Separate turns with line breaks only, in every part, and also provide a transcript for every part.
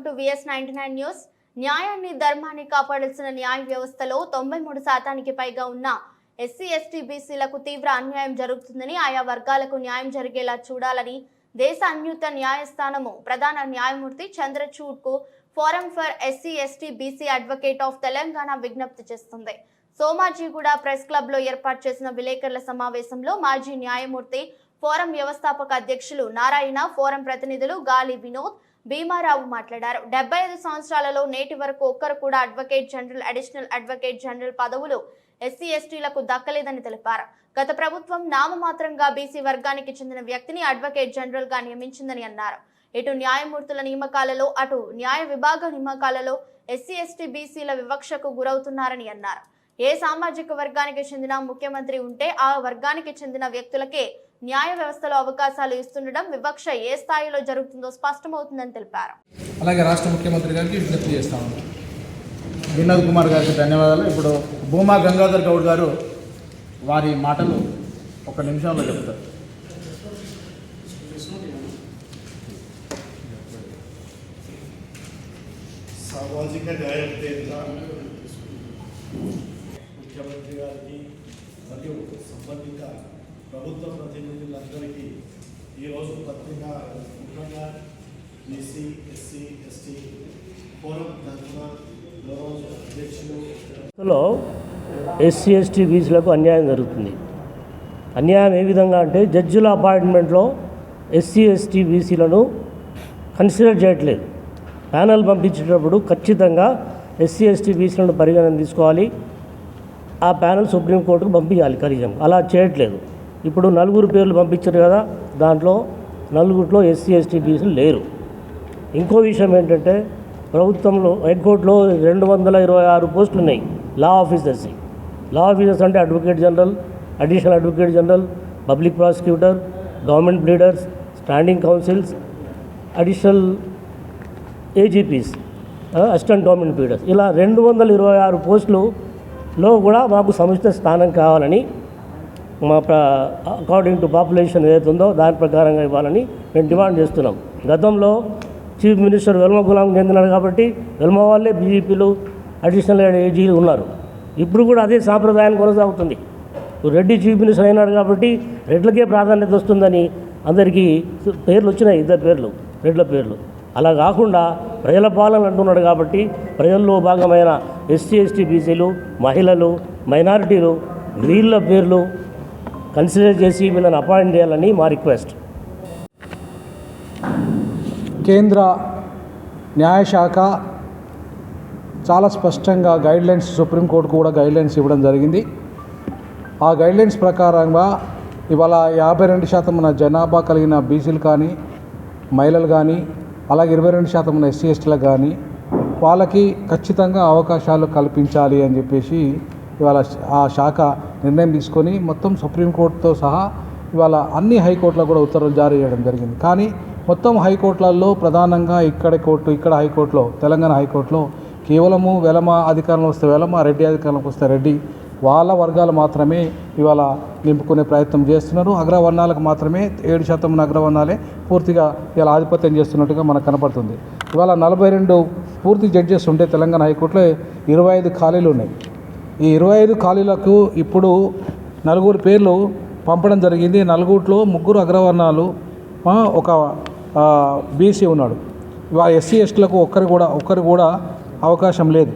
To VS99 news. న్యాయాన్ని ధర్మాన్ని కాపాడాల్సిన న్యాయ వ్యవస్థలో 93% పైగా ఉన్న ఎస్సీ ఎస్టీ బీసీలకు తీవ్ర అన్యాయం జరుగుతుందని, ఆయా వర్గాలకు న్యాయం జరిగేలా చూడాలని దేశ అత్యున్నత న్యాయస్థానము ప్రధాన న్యాయమూర్తి చంద్రచూడ్కు forum for SC ST BC advocate of Telangana విజ్ఞప్తి చేస్తుంది. సోమాజిగూడ ప్రెస్ క్లబ్ లో ఏర్పాటు చేసిన విలేకరుల సమావేశంలో మాజీ న్యాయమూర్తి, ఫోరం వ్యవస్థాపక అధ్యక్షులు నారాయణ, ఫోరం ప్రతినిధులు గాలి వినోద్, భీమారావు మాట్లాడారు. 75 సంవత్సరాలలో నేటి వరకు ఒక్కరు కూడా advocate general, additional advocate general పదవులు ఎస్సీ ఎస్టీలకు దక్కలేదని తెలిపారు. గత ప్రభుత్వం నామమాత్రంగా బీసీ వర్గానికి చెందిన వ్యక్తిని అడ్వకేట్ జనరల్ గా నియమించిందని అన్నారు. ఇటు న్యాయమూర్తుల నియామకాలలో, అటు న్యాయ విభాగ నియామకాలలో ఎస్సీ ఎస్టీ బీసీల వివక్షకు గురవుతున్నారని అన్నారు. ఏ సామాజిక వర్గానికి చెందిన ముఖ్యమంత్రి ఉంటే ఆ వర్గానికి చెందిన వ్యక్తులకే న్యాయ వ్యవస్థలో అవకాశాలు ఇస్తుండడం వివక్ష ఏ స్థాయిలో జరుగుతుందో స్పష్టమవుతుందని తెలిపారు.
అలాగే రాష్ట్ర ముఖ్యమంత్రి గారికి విజ్ఞప్తి చేస్తాము. వినోద్ కుమార్ గారికి ధన్యవాదాలు. ఇప్పుడు భూమా గంగాధర్ గౌడ్ గారు వారి మాటలు ఒక నిమిషంలో చెప్తారు.
సామాజిక న్యాయం కేంద్ర ముఖ్యమంత్రి గారికి మరియు సంబంధిత ప్రభుత్వ ప్రతినిధులందరికీ ఈరోజు పత్రికా ముఖ్యంగా బీసీ ఎస్సీ ఎస్టీ ఫోరం తరఫున అధ్యక్షులు
ఎస్సీ ఎస్టీ బీసీలకు అన్యాయం జరుగుతుంది. అన్యాయం ఏ విధంగా అంటే జడ్జిల అపాయింట్మెంట్లో ఎస్సీ ఎస్టీ బీసీలను కన్సిడర్ చేయట్లేదు. ప్యానల్ పంపించేటప్పుడు ఖచ్చితంగా ఎస్సీ ఎస్టీ బీసీలను పరిగణన తీసుకోవాలి. ఆ ప్యానల్ సుప్రీంకోర్టుకు పంపించాలి కనీసం. అలా చేయట్లేదు. ఇప్పుడు 4 పేర్లు పంపించారు కదా, దాంట్లో 4 ఎస్సీ ఎస్టీ బీసీలు లేరు. ఇంకో విషయం ఏంటంటే ప్రభుత్వంలో హైకోర్టులో 226 పోస్టులు ఉన్నాయి లా ఆఫీసర్స్. లా ఆఫీసర్స్ అంటే advocate general, additional advocate general, public prosecutor, government pleaders, standing councils, additional AGPs, assistant government pleaders, ఇలా 226 పోస్టులలో కూడా మాకు సముచిత స్థానం కావాలని, మా అకార్డింగ్ టు పాపులేషన్ ఏదైతే ఉందో దాని ప్రకారంగా ఇవ్వాలని మేము డిమాండ్ చేస్తున్నాం. గతంలో చీఫ్ మినిస్టర్ వెల్మ గులాం చెందినాడు కాబట్టి వెల్మ వాళ్ళే బీజేపీలు అడిషనల్ ఏజీలు ఉన్నారు. ఇప్పుడు కూడా అదే సాంప్రదాయాన్ని కొనసాగుతుంది. రెడ్డి చీఫ్ మినిస్టర్ అయినాడు కాబట్టి రెడ్లకే ప్రాధాన్యత వస్తుందని అందరికీ పేర్లు వచ్చినాయి, 2 పేర్లు రెడ్ల పేర్లు. అలా కాకుండా ప్రజల పాలన అంటున్నాడు కాబట్టి ప్రజల్లో భాగమైన ఎస్సీ ఎస్టీ బీసీలు, మహిళలు, మైనారిటీలు, వీళ్ళ పేర్లు కన్సిడర్ చేసి వీళ్ళని అపాయింట్ చేయాలని మా రిక్వెస్ట్.
కేంద్ర న్యాయశాఖ చాలా స్పష్టంగా గైడ్లైన్స్, సుప్రీంకోర్టుకు కూడా గైడ్లైన్స్ ఇవ్వడం జరిగింది. ఆ గైడ్లైన్స్ ప్రకారంగా ఇవాళ 52% ఉన్న జనాభా కలిగిన బీసీలు కానీ, మహిళలు కానీ, అలాగే 22% ఉన్న ఎస్సీ ఎస్టీలకు కానీ వాళ్ళకి ఖచ్చితంగా అవకాశాలు కల్పించాలి అని చెప్పేసి ఇవాళ ఆ శాఖ నిర్ణయం తీసుకొని మొత్తం సుప్రీంకోర్టుతో సహా ఇవాళ అన్ని హైకోర్టులకు కూడా ఉత్తర్వులు జారీ చేయడం జరిగింది. కానీ మొత్తం హైకోర్టులలో ప్రధానంగా ఇక్కడ హైకోర్టులో, తెలంగాణ హైకోర్టులో కేవలము వెలమ అధికారంలో వస్తే వెలమ, రెడ్డి అధికారంలోకి వస్తే రెడ్డి, వాళ్ళ వర్గాలు మాత్రమే ఇవాళ నింపుకునే ప్రయత్నం చేస్తున్నారు. అగ్రవర్ణాలకు మాత్రమే 7% ఉన్న అగ్రవర్ణాలే పూర్తిగా ఇలా ఆధిపత్యం చేస్తున్నట్టుగా మనకు కనపడుతుంది. ఇవాళ 42 పూర్తి జడ్జెస్ ఉంటే తెలంగాణ హైకోర్టులో 25 ఖాళీలు ఉన్నాయి. ఈ 25 ఖాళీలకు ఇప్పుడు 4 పేర్లు పంపడం జరిగింది. 4లో 3 అగ్రవర్ణాలు, ఒక బీసీ ఉన్నాడు. ఇవాళ ఎస్సీ ఎస్టీలకు ఒక్కరు కూడా అవకాశం లేదు.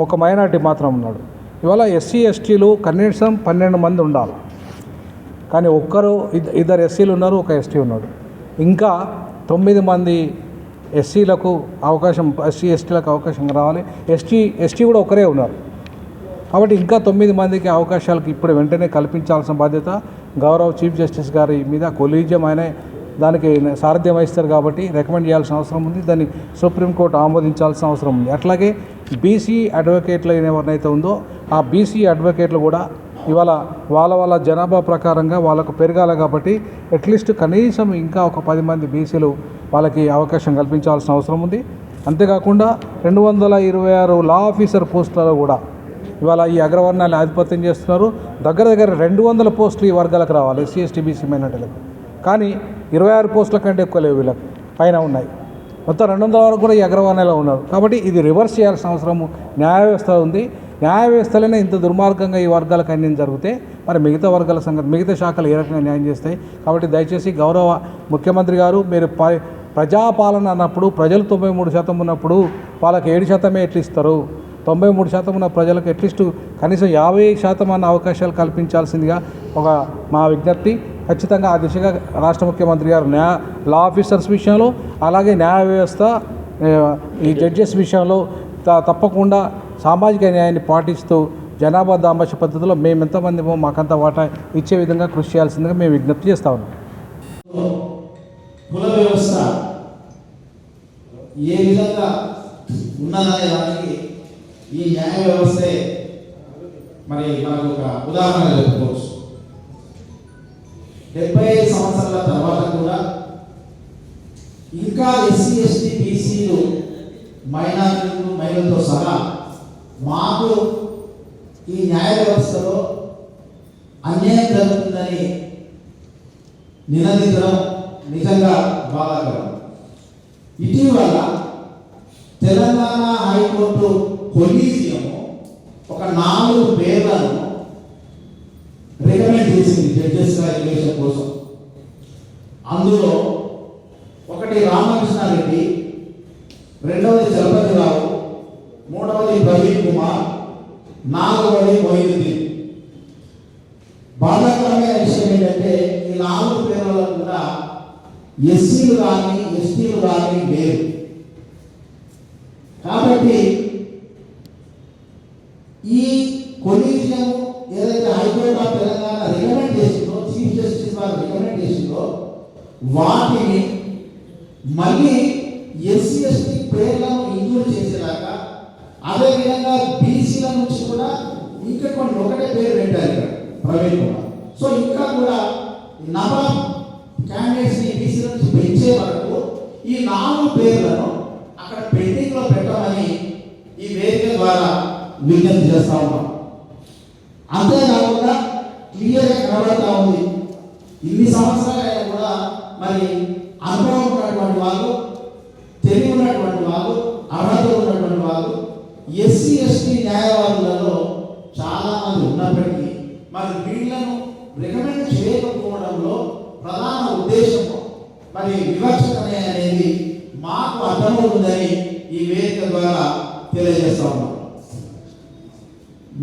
ఒక మైనార్టీ మాత్రం ఉన్నాడు. ఇవాళ ఎస్సీ ఎస్టీలు కనీసం 12 మంది ఉండాలి. కానీ ఇద్దరు ఎస్సీలు ఉన్నారు, ఒక ఎస్టీ ఉన్నాడు. ఇంకా 9 మంది ఎస్సీలకు అవకాశం, ఎస్సీ ఎస్టీలకు అవకాశం రావాలి. ఎస్టీ కూడా ఒకరే ఉన్నారు. కాబట్టి ఇంకా 9 మందికి అవకాశాలకు ఇప్పుడు వెంటనే కల్పించాల్సిన బాధ్యత గౌరవ చీఫ్ జస్టిస్ గారి మీద. కొలీజియం ఆయన దానికి సారథ్యం వహిస్తారు కాబట్టి రికమెండ్ చేయాల్సిన అవసరం ఉంది. దాన్ని సుప్రీంకోర్టు ఆమోదించాల్సిన అవసరం ఉంది. అట్లాగే బీసీ అడ్వకేట్లు ఎవరినైతే ఉందో ఆ బీసీ అడ్వకేట్లు కూడా ఇవాళ వాళ్ళ జనాభా ప్రకారంగా వాళ్ళకు పెరగాలి కాబట్టి అట్లీస్ట్ కనీసం ఇంకా ఒక 10 మంది బీసీలు వాళ్ళకి అవకాశం కల్పించాల్సిన అవసరం ఉంది. అంతేకాకుండా 226 లా ఆఫీసర్ పోస్టులలో కూడా ఇవాళ ఈ అగ్రవర్ణాలు ఆధిపత్యం చేస్తున్నారు. దగ్గర 200 పోస్టులు ఈ వర్గాలకు రావాలి, ఎస్సీ ఎస్టీ బీసీ మైనార్టీలకు. కానీ 26 పోస్టుల కంటే ఎక్కువ లేవు, వీళ్ళకి పైన ఉన్నాయి. మొత్తం 200 వరకు కూడా ఈ అగ్రవర్ణంలో ఉన్నారు. కాబట్టి ఇది రివర్స్ చేయాల్సిన అవసరం న్యాయ వ్యవస్థ ఉంది. న్యాయ వ్యవస్థలోనే ఇంత దుర్మార్గంగా ఈ వర్గాలకు అన్యాయం జరిగితే మరి మిగతా వర్గాల సంగతి, మిగతా శాఖలు ఏ రకంగా న్యాయం చేస్తాయి? కాబట్టి దయచేసి గౌరవ ముఖ్యమంత్రి గారు, మీరు ప్రజాపాలన అన్నప్పుడు ప్రజలు 93% ఉన్నప్పుడు వాళ్ళకి 7% ఎట్లా ఇస్తారు? 93% ఉన్న ప్రజలకు అట్లీస్ట్ కనీసం 50% అన్న అవకాశాలు కల్పించాల్సిందిగా మా విజ్ఞప్తి. ఖచ్చితంగా ఆ దిశగా రాష్ట్ర ముఖ్యమంత్రి గారు లా ఆఫీసర్స్ విషయంలో, అలాగే న్యాయ వ్యవస్థ ఈ జడ్జెస్ విషయంలో తప్పకుండా సామాజిక న్యాయాన్ని పాటిస్తూ జనాభా దాంపత్య పద్ధతిలో మేము ఎంతమందిమో మాకంత వాటా ఇచ్చే విధంగా కృషి చేయాల్సిందిగా మేము విజ్ఞప్తి చేస్తా ఉన్నాం.
కుల వ్యవస్థ ఏ విధంగా ఉన్నదనే దానికి ఈ న్యాయ వ్యవస్థే మరి మనకు ఒక ఉదాహరణ చెప్పుకోవచ్చు. 75 సంవత్సరాల తర్వాత కూడా ఇంకా ఎస్సీ ఎస్టీ బీసీలు మైనారిటీలు మహిళలతో సహా మాకు ఈ న్యాయ వ్యవస్థలో అన్యాయం జరుగుతుందని నినదించడం నిజంగా బాధాకరం. ఇటీవల తెలంగాణ హైకోర్టు కొలీజియం ఒక 4 పేర్లను రికమెండ్ చేసింది జడ్జెస్గా ఎలివేషన్ కోసం. అందులో ఒకటి రామకృష్ణారెడ్డి, రెండవది చలపతిరావు, మూడవది ప్రవీణ్ కుమార్, 4వది మొయినుద్దీన్. బాధాకరమైన విషయం ఏంటంటే ఈ 4 పేర్లలో కూడా ఎస్సీలు కానీ ఎస్టీలు కానీ లేరు. కాబట్టి ఈ కొలీజియం ఏదైతే హైకోర్టు ఆఫ్ తెలంగాణ రికమెండ్ చేసిందో, చీఫ్ జస్టిస్ వారు రికమెండ్ చేసిందో, వాటిని మళ్ళీ ఎస్సీ ఎస్టీ పేర్లను ఇంక్లూడ్ చేసేలాగా, అదేవిధంగా బీసీల నుంచి కూడా ఇంకా కొన్ని ఒకటే పేరు పెట్టారు ఇక్కడ ప్రవీణ్ కుమార్. సో ఇంకా కూడా నవాబ్ క్యాండిడేట్స్ ని బీసీల నుంచి పెంచే వరకు ఈ 4 పేర్లను అక్కడ పెండింగ్ లో పెట్టమని ఈ వేదిక ద్వారా విజ్ఞప్తి చేస్తా ఉన్నాం. అంతేకాకుండా క్లియర్గా కనబడతా ఉంది, ఇన్ని సంవత్సరాలైనా కూడా మరి అనుభవం ఉన్నటువంటి వాళ్ళు, తెలివి ఉన్నటువంటి వాళ్ళు, అర్హత ఉన్నటువంటి వాళ్ళు ఎస్సీ ఎస్టీ న్యాయవాదులలో చాలా మంది ఉన్నప్పటికీ మరి వీళ్లను రికమెండ్ చేయకపోవడంలో ప్రధాన ఉద్దేశము మరి వివక్షత అనేది మాకు అర్థమవుతుందని ఈ వేదిక ద్వారా తెలియజేస్తా ఉన్నాం.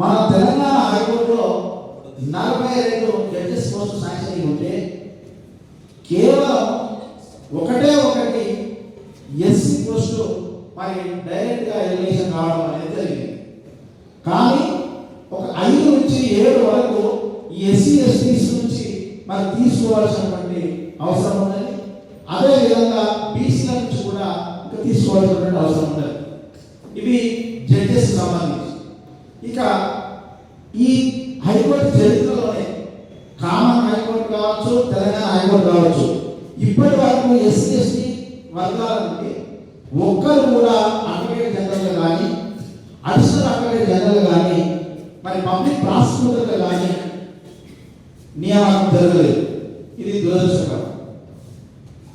మన తెలంగాణ హైకోర్టులో 42 జడ్జెస్ పోస్టు శాంక్షన్ ఉంటే కేవలం ఒకటి ఎస్సీ పోస్టు మరి డైరెక్ట్గా ఎలిమినేషన్ కావడం అనేది జరిగింది. కానీ ఒక 5 నుంచి 7 వరకు ఈ ఎస్సీ ఎస్టీస్ నుంచి మరి తీసుకోవాల్సినటువంటి అవసరం ఉన్నది. అదేవిధంగా బీసీల నుంచి కూడా ఇంకా తీసుకోవాల్సినటువంటి అవసరం ఉన్నది. ఇవి జడ్జెస్ సంబంధించి. ఇక ఈ హైకోర్టు చరిత్రలోనే కామన్ హైకోర్టు కావచ్చు, తెలంగాణ హైకోర్టు కావచ్చు, ఇప్పటి వరకు ఎస్సీ ఎస్టీ వర్గాల నుండి ఒక్కరు కూడా అడ్వకేట్ జనరల్ కానీ, అడిషనల్ అడ్వకేట్ జనరల్ కానీ, మరి పబ్లిక్ ప్రాసిక్యూటర్ కానీ నియామకం జరగలేదు. ఇది దురదృష్టకరం.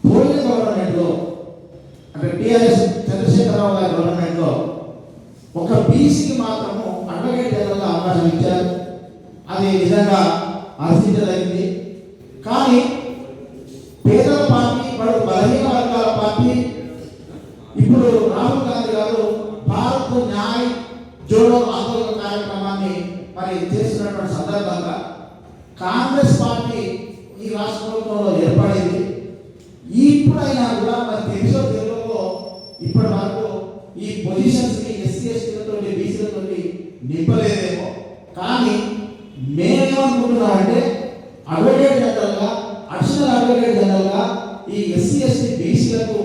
పోయిన గవర్నమెంట్లో అంటే టిఆర్ఎస్ చంద్రశేఖరరావు గారి గవర్నమెంట్లో ఒక బీసీకి మాత్రము అడ్వకేట్ జనరల్గా అవకాశం ఇచ్చారు. అది నిజంగా హర్షించదగింది. కానీ పేదల పార్టీ, వాడు బలహీన వర్గాల పార్టీ, ఇప్పుడు రాహుల్ గాంధీ గారు భారత్ న్యాయ్ జోడో ఆందోళన కార్యక్రమాన్ని మరి చేస్తున్నటువంటి సందర్భంగా కాంగ్రెస్ పార్టీ ఈ రాష్ట్ర ప్రభుత్వంలో ఏర్పడింది. ఇప్పుడైనా కూడా మరి తెలుసో తెలుగులో ఇప్పటి వరకు ఈ పొజిషన్స్ ని ఎస్సీ ఎస్టీలతో బీసీలతో నింపలేదేమో. కానీ మేమేమనుకుంటున్నామంటే అడ్వకేట్ జనరల్గా, అడిషనల్ అడ్వకేట్ జనరల్గా ఈ ఎస్సీ ఎస్టీ బీసీలకు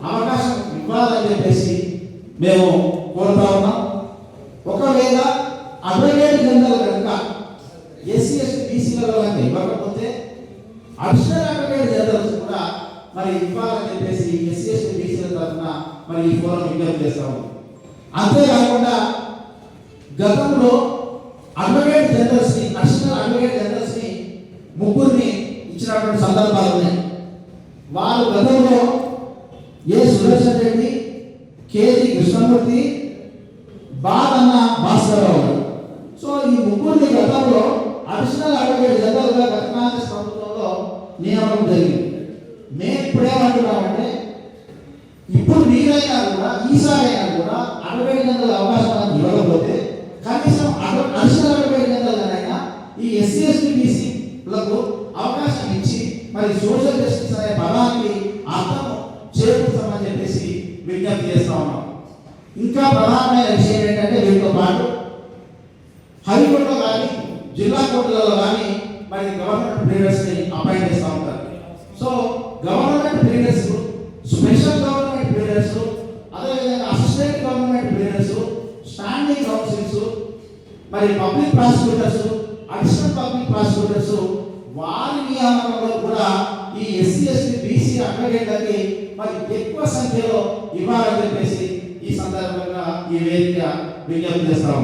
అవకాశం ఇవ్వాలని చెప్పేసి మేము కోరుతా ఉన్నాం. ఒకవేళ అడ్వకేట్ జనరల్ కనుక ఎస్సీ ఎస్టీ బీసీలలో ఇవ్వకపోతే అడిషనల్ అడ్వకేట్ జనరల్స్ కూడా మరి ఇవ్వాలని చెప్పేసి ఎస్సీ ఎస్టీ బీసీల తరఫున మరి ఈ ఫోరం విజ్ఞప్తి చేస్తాము. అంతేకాకుండా గతంలో అడ్వకేట్ జనరల్స్ ని, అడిషనల్ అడ్వకేట్ జనరల్స్ ని 3 ఇచ్చినటువంటి సందర్భాలు ఉన్నాయి. వారు గతంలో ఏ సుదర్శన్ రెడ్డి, కేజీ కృష్ణమూర్తి, బాలన్న భాస్కరరావు గారు. సో ఈ ముగ్గురిని గతంలో అడిషనల్ అడ్వకేట్ జనరల్గా గత కాంగ్రెస్ ప్రభుత్వంలో నియామకం జరిగింది. మేము ఇప్పుడేమంటున్నామంటే ఇప్పుడు మీరైనా కూడా ఈసారైనా కూడా అడ్వకేట్ జనరల్ అవకాశం ఇవ్వకపోతే కనీసం అడిషనల్ అడ్వకేట్ జనరల్ అయినా ఈ ఎస్సీ ఎస్టీ బీసీలకు అవకాశం ఇచ్చి మరి సోషల్ జస్టిస్ అనే పదానికి అర్థం చేకూర్చామని చెప్పేసి విజ్ఞప్తి చేస్తా ఉన్నాం. ఇంకా ప్రధానమైన విషయం ఏంటంటే వీటితో పాటు హైకోర్టులో కానీ జిల్లా కోర్టులలో కానీ మరి గవర్నమెంట్ ప్లీడర్స్ని అపాయింట్ చేస్తూ ఉంటారు. So government pleaders, special government pleaders, అదేవిధంగా assistant government pleaders, standing councils, మరి public prosecutors, additional public prosecutors వారి నియామకంలో కూడా ఈ ఎస్సీ ఎస్టీ బీసీ అడ్వకేట్లకి మరి ఎక్కువ సంఖ్యలో ఇవ్వాలని చెప్పేసి ఈ సందర్భంగా ఈ వేదిక విజ్ఞప్తి చేస్తాం.